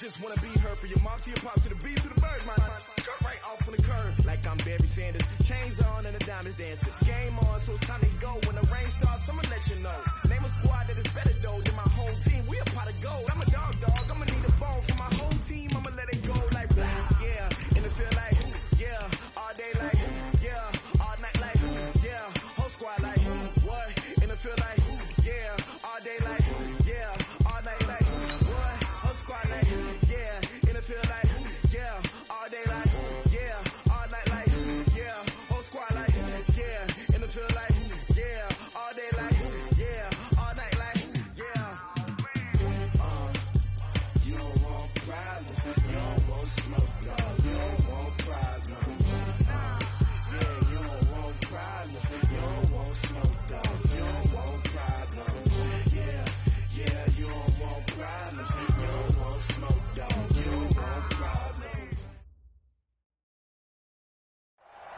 just wanna be her. For your mom to your pop to the beat to the bird, my cut right off on the curve. Like I'm Barry Sanders. Chains on and the diamonds dancing. Game on, so it's time to go. When the rain starts, I'ma let you know. Name a squad that is better though than my whole team. We a pot of gold. I'm a dog. I'ma need a bone for my whole team. I'ma let it go like blah. Yeah, and it feel like yeah, all day like yeah, all night like yeah, whole squad like what? And it feel like yeah, all day like yeah, all night like what? Whole squad like yeah, and it feel like yeah, all day like yeah, all night like yeah, whole squad like yeah, and it feel like yeah, all day like yeah, all night like yeah. You don't want problems, you don't want smoke, dog. You don't want problems. Yeah, you don't want problems, you don't want smoke, dog. You don't want problems. Yeah, you don't want problems, you don't want smoke, dog. You don't want problems.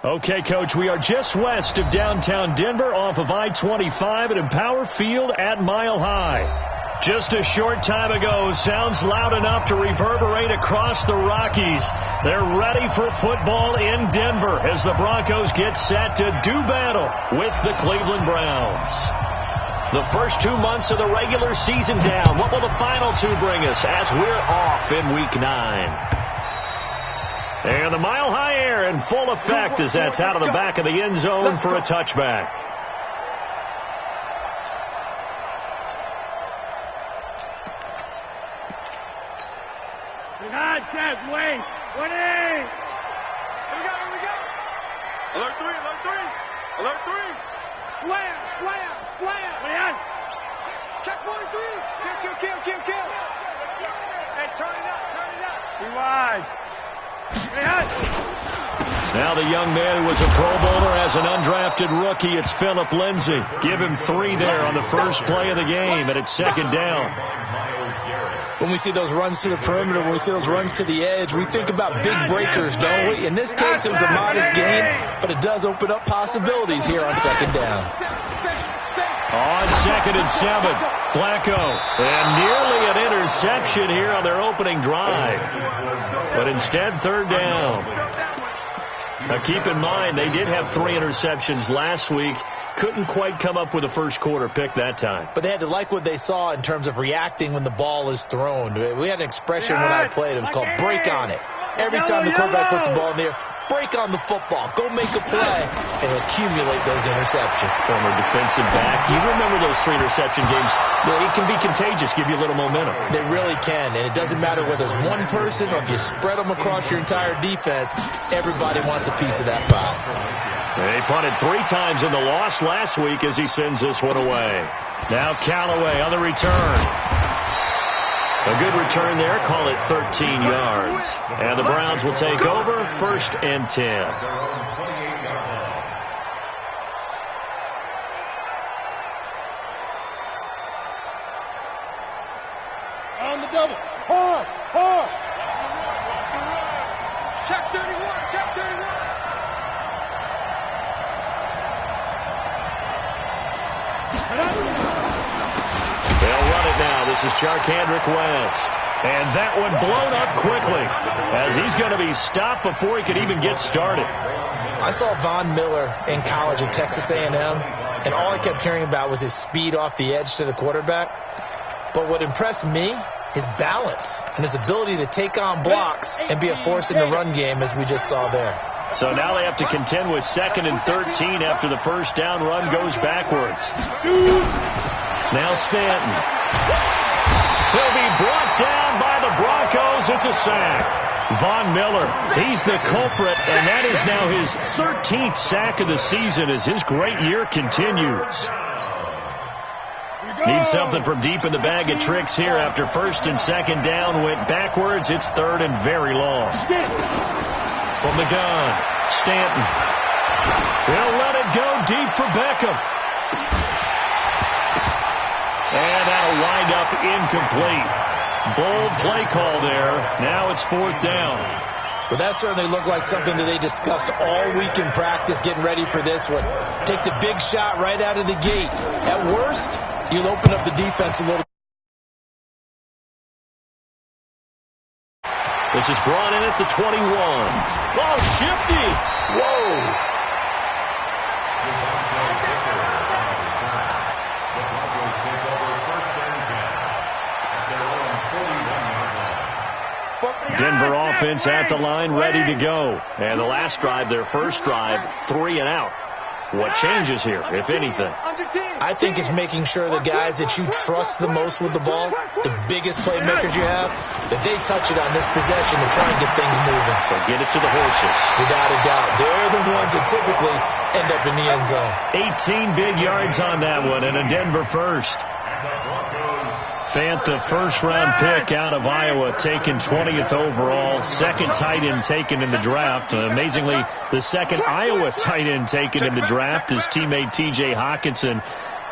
Okay, Coach, we are just west of downtown Denver off of I-25 at Empower Field at Mile High. Just a short time ago, sounds loud enough to reverberate across the Rockies. They're ready for football in Denver as the Broncos get set to do battle with the Cleveland Browns. The first 2 months of the regular season down. What will the final two bring us as we're off in Week 9? And the Mile High air in full effect as that's out of the back of the end zone for a touchback. Wait. Here we go. Alert three. Slam. Check 43. Kill. Hey, turn it up. Rewind. Now the young man who was a Pro Bowler as an undrafted rookie, it's Phillip Lindsay. Give him 3 there on the first play of the game, and it's second down. When we see those runs to the perimeter, when we see those runs to the edge, we think about big breakers, don't we? In this case, it was a modest gain, but it does open up possibilities here on second down. On 2nd and 7, Flacco. And nearly an interception here on their opening drive. But instead, 3rd down. Now, keep in mind, they did have 3 interceptions last week. Couldn't quite come up with a first quarter pick that time. But they had to like what they saw in terms of reacting when the ball is thrown. We had an expression when I played. It was called break on it. Every time the quarterback puts the ball in the air, break on the football. Go make a play and accumulate those interceptions. Former defensive back. You remember those 3 interception games. Well, it can be contagious, give you a little momentum. They really can, and it doesn't matter whether it's one person or if you spread them across your entire defense. Everybody wants a piece of that pie. They punted 3 times in the loss last week as he sends this one away. Now Callaway on the return. A good return there. Call it 13 yards. And the Browns will take over 1st and 10. On the double. Hard. Check 31. They'll run it now. This is Charkandrick West. And that one blown up quickly as he's going to be stopped before he can even get started. I saw Von Miller in college at Texas A&M, and all I kept hearing about was his speed off the edge to the quarterback. But what impressed me, his balance and his ability to take on blocks and be a force in the run game, as we just saw there. So now they have to contend with 2nd and 13 after the first down run goes backwards. Now Stanton. He'll be brought down by the Broncos. It's a sack. Von Miller, he's the culprit, and that is now his 13th sack of the season as his great year continues. Need something from deep in the bag of tricks here after 1st and 2nd down went backwards. It's 3rd and very long. From the gun, Stanton. He'll let it go deep for Beckham. And that'll wind up incomplete. Bold play call there. Now it's 4th down. Well, that certainly looked like something that they discussed all week in practice, getting ready for this one. Take the big shot right out of the gate. At worst, you'll open up the defense a little This is brought in at the 21. Ball shifty. Whoa. Denver offense at the line, ready to go. And the last drive, their first drive, 3 and out. What changes here, if anything? I think it's making sure the guys that you trust the most with the ball, the biggest playmakers you have, that they touch it on this possession to try and get things moving. So get it to the horses. Without a doubt. They're the ones that typically end up in the end zone. 18 big yards on that one, and a Denver first. Fant, the first-round pick out of Iowa, taken 20th overall. Second tight end taken in the draft. Amazingly, the second Iowa tight end taken in the draft is teammate T.J. Hawkinson.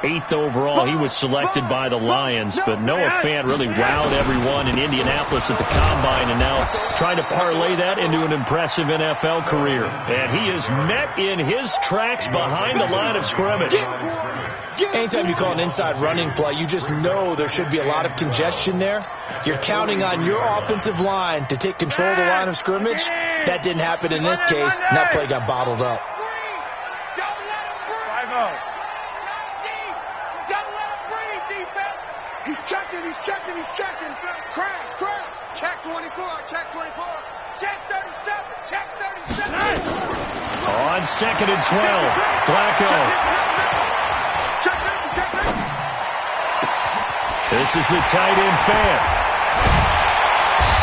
8th overall, he was selected by the Lions. But Noah Fant really wowed everyone in Indianapolis at the Combine, and now trying to parlay that into an impressive NFL career. And he is met in his tracks behind the line of scrimmage. Anytime you call an inside running play, you just know there should be a lot of congestion there. You're counting on your offensive line to take control of the line of scrimmage. That didn't happen in this case, and that play got bottled up. He's checking. Crash. Check 24. Check 37. Check 37. On 2nd and 12, Flacco. This is the tight end Fant.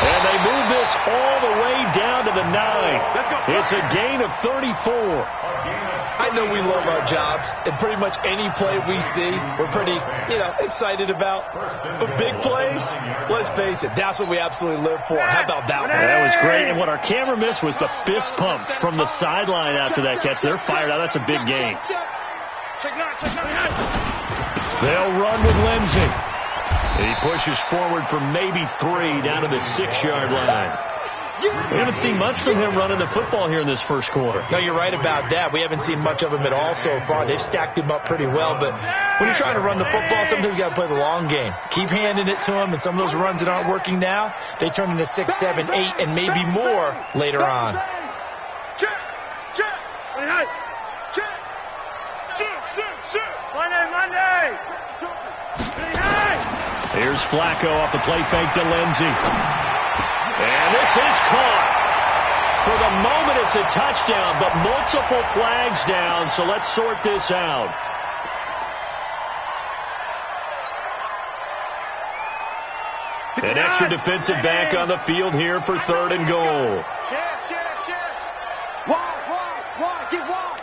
And they move this all the way down to the 9. It's a gain of 34. I know we love our jobs, and pretty much any play we see, we're pretty, excited about. But big plays, let's face it, that's what we absolutely live for. How about that one? That was great. And what our camera missed was the fist pump from the sideline after that catch. They're fired out. That's a big gain. They'll run with Lindsey. He pushes forward for maybe 3 down to the 6-yard line. We haven't seen much from him running the football here in this first quarter. No, you're right about that. We haven't seen much of him at all so far. They've stacked him up pretty well. But when you're trying to run the football, sometimes you got to play the long game. Keep handing it to him, and some of those runs that aren't working now, they turn into 6, 7, 8, and maybe more later on. Monday. Here's Flacco off the play fake to Lindsey. And this is caught. For the moment, it's a touchdown, but multiple flags down, so let's sort this out. An extra defensive back on the field here for 3rd and goal. Wide. Get wide.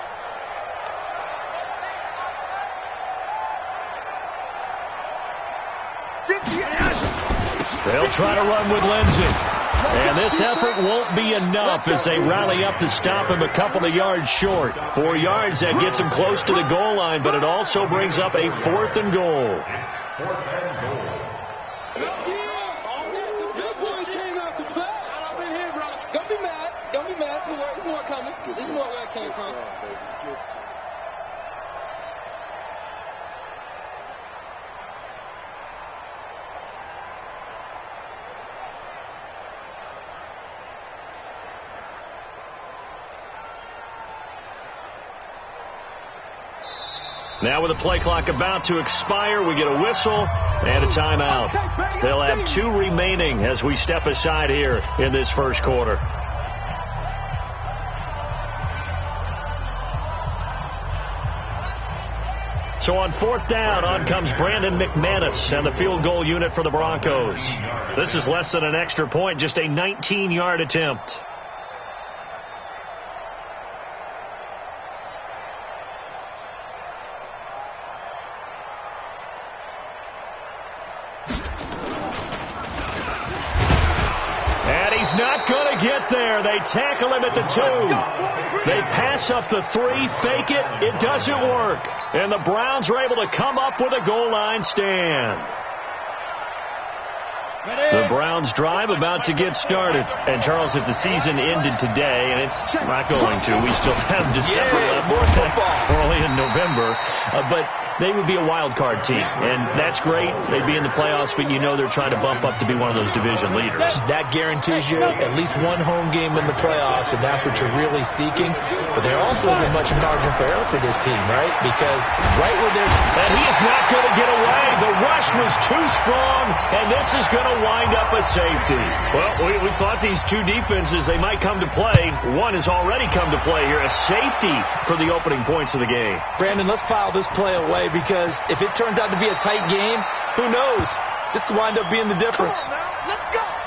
They'll try to run with Lindsey. And this effort won't be enough as they rally up to stop him a couple of yards short. 4 yards, that gets him close to the goal line, but it also brings up a 4th and goal. Don't be mad. There's more coming. There's more where I came from. Now with the play clock about to expire, we get a whistle and a timeout. They'll have 2 remaining as we step aside here in this first quarter. So on 4th down, on comes Brandon McManus and the field goal unit for the Broncos. This is less than an extra point, just a 19-yard attempt. He's not going to get there. They tackle him at the 2. They pass up the 3, fake it. It doesn't work. And the Browns are able to come up with a goal line stand. The Browns' drive about to get started. And, Charles, if the season ended today, and it's not going to, we still have December left. More football. We're only in November. But they would be a wild card team. And that's great. They'd be in the playoffs, but you know they're trying to bump up to be one of those division leaders. That guarantees you at least one home game in the playoffs, and that's what you're really seeking. But there also isn't much margin for error for this team, right? Because right where they're... And he is not going to get away. The rush was too strong, and this is going to wind up a safety. Well, we thought these two defenses, they might come to play. One has already come to play here. A safety for the opening points of the game. Brandon, let's file this play away, because if it turns out to be a tight game, who knows? This could wind up being the difference. Come on now, let's go.